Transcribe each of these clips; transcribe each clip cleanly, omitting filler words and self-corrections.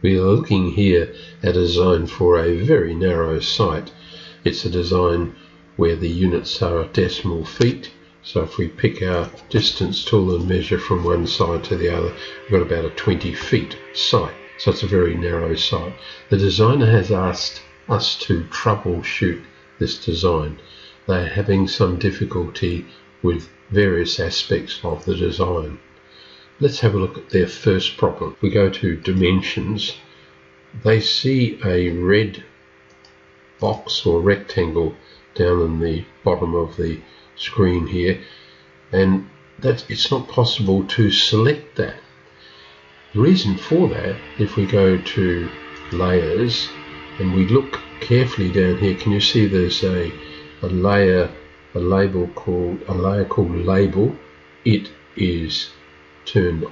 We are looking here at a design for a very narrow site. It's a design where the units are decimal feet. So if we pick our distance tool and measure from one side to the other, we've got about a 20 feet site. So it's a very narrow site. The designer has asked us to troubleshoot this design. They're having some difficulty with various aspects of the design. Let's have a look at their first problem. We go to dimensions. They see a red box or rectangle down in the bottom of the screen here, and it's not possible to select that. The reason for that, if we go to layers and we look carefully down here, can you see there's a layer called label? It is turned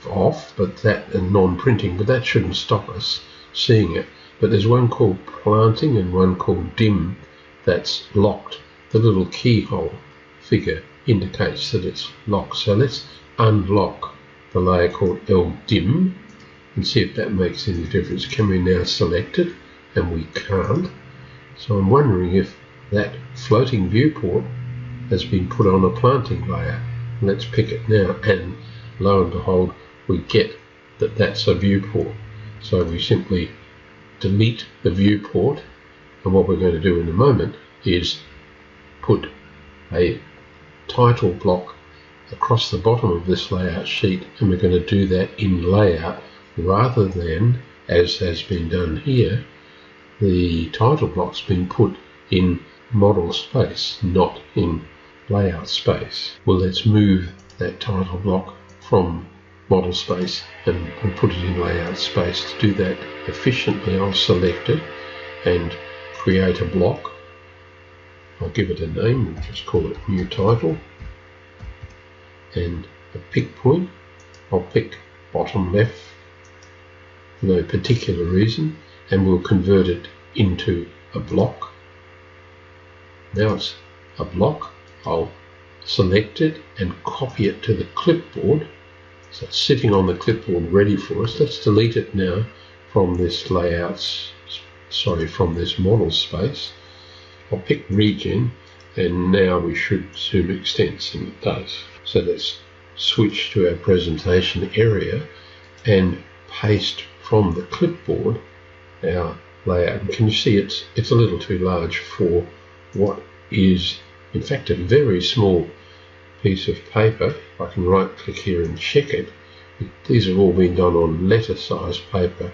off, but that and non-printing, but that shouldn't stop us seeing it. But there's one called planting and one called dim that's locked. The little keyhole figure indicates that it's locked. So let's unlock the layer called dim and see if that makes any difference. Can we now select it? And we can't. So I'm wondering if that floating viewport has been put on a planting layer. Let's pick it now, and lo and behold, we get that that's a viewport. So we simply delete the viewport, and what we're going to do in a moment is put a title block across the bottom of this layout sheet, and we're going to do that in layout rather than, as has been done here, the title block's been put in model space, not in layout space. Well, let's move that title block from model space and put it in layout space. To do that efficiently, I'll select it and create a block. I'll give it a name, we'll just call it new title, and a pick point. I'll pick bottom left for no particular reason, and we'll convert it into a block. Now it's a block. I'll select it and copy it to the clipboard. So it's sitting on the clipboard ready for us. Let's delete it now from this from this model space. I'll pick region, and now we should zoom extents, and it does. So let's switch to our presentation area and paste from the clipboard our layout. And can you see it's a little too large for what is in fact a very small piece of paper. I can right click here and check it. These have all been done on letter size paper.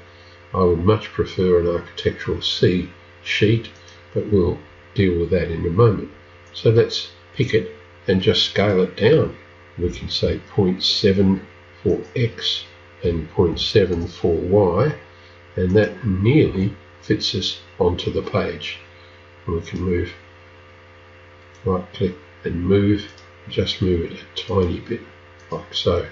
I would much prefer an architectural C sheet, but we'll deal with that in a moment. So let's pick it and just scale it down. We can say 0.7 for X and 0.7 for Y, and that nearly fits us onto the page. And we can move, right click and move, just move it a tiny bit like so.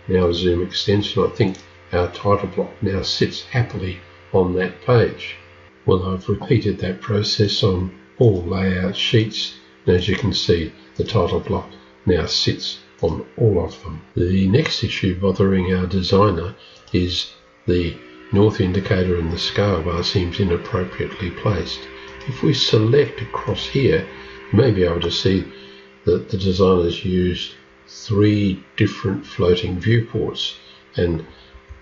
Now zoom extension. I think our title block now sits happily on that page. Well, I've repeated that process on all layout sheets, and as you can see, the title block now sits on all of them. The next issue bothering our designer is the north indicator and the scale bar seems inappropriately placed. If we select across here, you may be able to see that the designers used 3 different floating viewports, and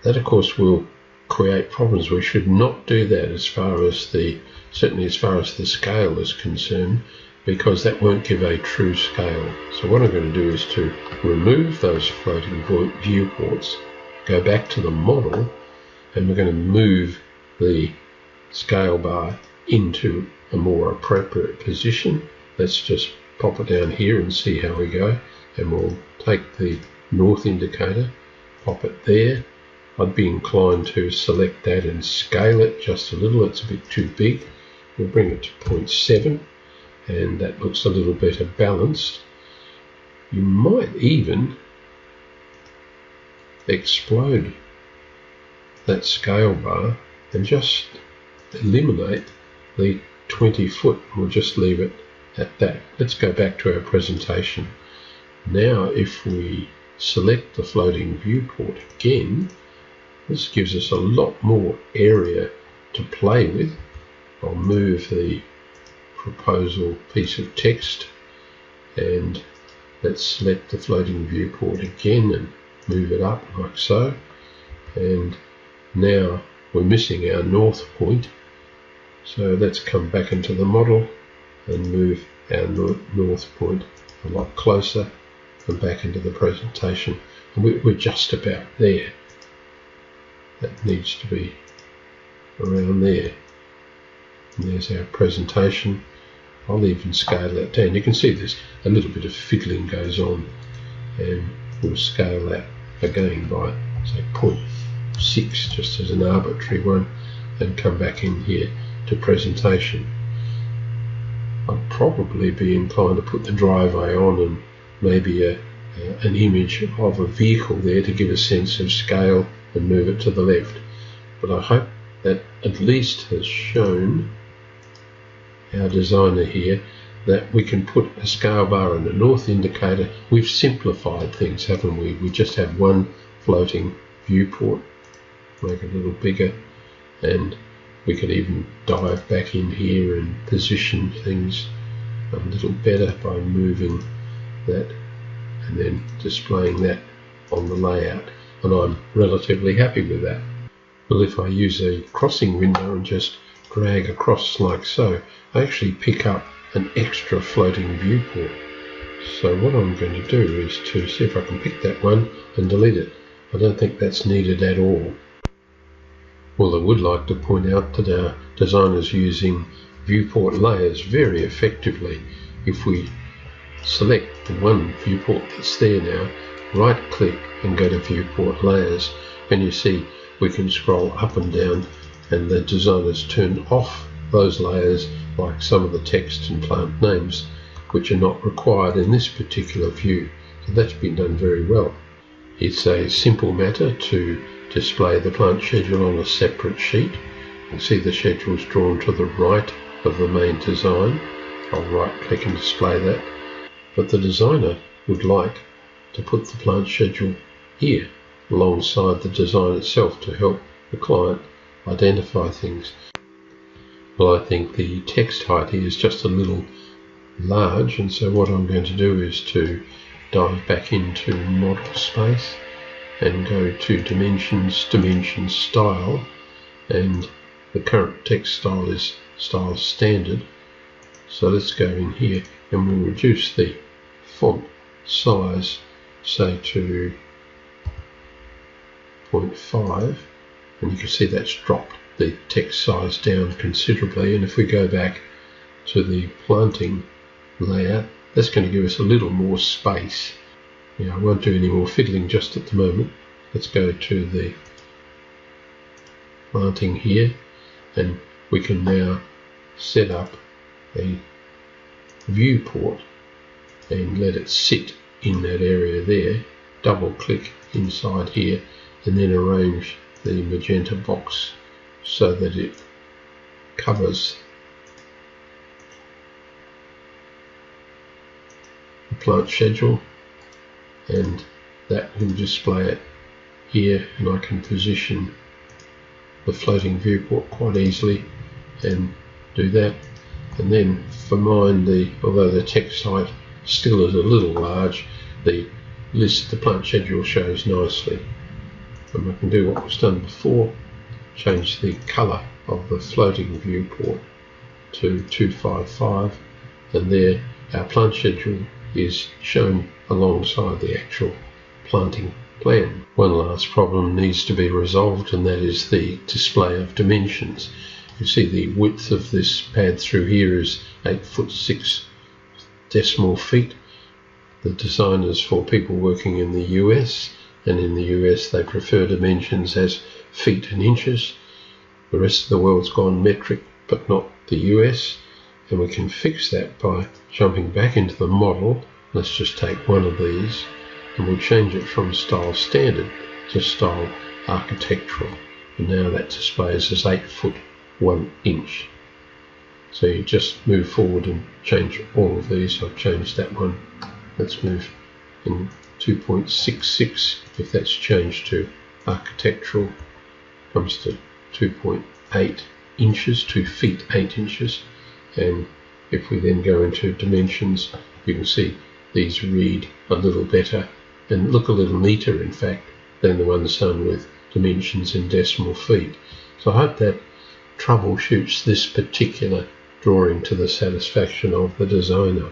that of course will create problems. We should not do that certainly as far as the scale is concerned, because that won't give a true scale. So what I'm going to do is to remove those floating viewports, go back to the model, and we're going to move the scale bar into a more appropriate position. Let's just pop it down here and see how we go, and we'll take the north indicator, pop it there. I'd be inclined to select that and scale it just a little. It's a bit too big. We'll bring it to 0.7, and that looks a little better balanced. You might even explode that scale bar and just eliminate the 20 foot. We'll just leave it at that. Let's go back to our presentation. Now if we select the floating viewport again This gives us a lot more area to play with. I'll move the proposal piece of text and let's select the floating viewport again and move it up like so. And now we're missing our north point, so let's come back into the model and move our north point a lot closer and back into the presentation. And we're just about there. That needs to be around there. And there's our presentation. I'll even scale that down. You can see there's a little bit of fiddling goes on, and we'll scale that again by say 0.6 just as an arbitrary one, and come back in here to presentation. I'd probably be inclined to put the driveway on and maybe an image of a vehicle there to give a sense of scale and move it to the left. But I hope that at least has shown our designer here that we can put a scale bar and a north indicator. We've simplified things, haven't we? We just have one floating viewport. Make it a little bigger, and we can even dive back in here and position things a little better by moving that and then displaying that on the layout, and I'm relatively happy with that. Well, if I use a crossing window and just drag across like so, I actually pick up an extra floating viewport. So what I'm going to do is to see if I can pick that one and delete it. I don't think that's needed at all. Well, I would like to point out that our designer's using Viewport Layers very effectively. If we select the one viewport that's there now, right click and go to Viewport Layers, and you see we can scroll up and down, and the designer's turned off those layers like some of the text and plant names which are not required in this particular view. So that's been done very well. It's a simple matter to display the plant schedule on a separate sheet. You can see the schedule is drawn to the right of the main design. I'll right click and display that. But the designer would like to put the plant schedule here alongside the design itself to help the client identify things. Well, I think the text height here is just a little large, and so what I'm going to do is to dive back into model space and go to dimensions, dimension style, and the current text style is style standard. So let's go in here and we'll reduce the font size, say to 0.5, and you can see that's dropped the text size down considerably. And if we go back to the planting layout, that's going to give us a little more space. Yeah, I won't do any more fiddling just at the moment. Let's go to the planting here, and we can now set up a viewport and let it sit in that area there. Double click inside here and then arrange the magenta box so that it covers the plant schedule, and that will display it here, and I can position the floating viewport quite easily and do that. And then for mine, although the text height still is a little large, the plant schedule shows nicely. And I can do what was done before, change the colour of the floating viewport to 255, and there our plant schedule is shown alongside the actual planting plan. One last problem needs to be resolved, and that is the display of dimensions. You see the width of this pad through here is 8'6" decimal feet. The design is for people working in the US, and in the US they prefer dimensions as feet and inches. The rest of the world's gone metric, but not the US, and we can fix that by jumping back into the model. Let's just take one of these, and we'll change it from style standard to style architectural, and now that displays as 8'1". So you just move forward and change all of these. I've changed that one. Let's move in 2.66 if that's changed to architectural, comes to 2.8 inches, 2 feet 8 inches. And if we then go into dimensions, you can see these read a little better and look a little neater, in fact, than the ones done with dimensions in decimal feet. So I hope that troubleshoots this particular drawing to the satisfaction of the designer.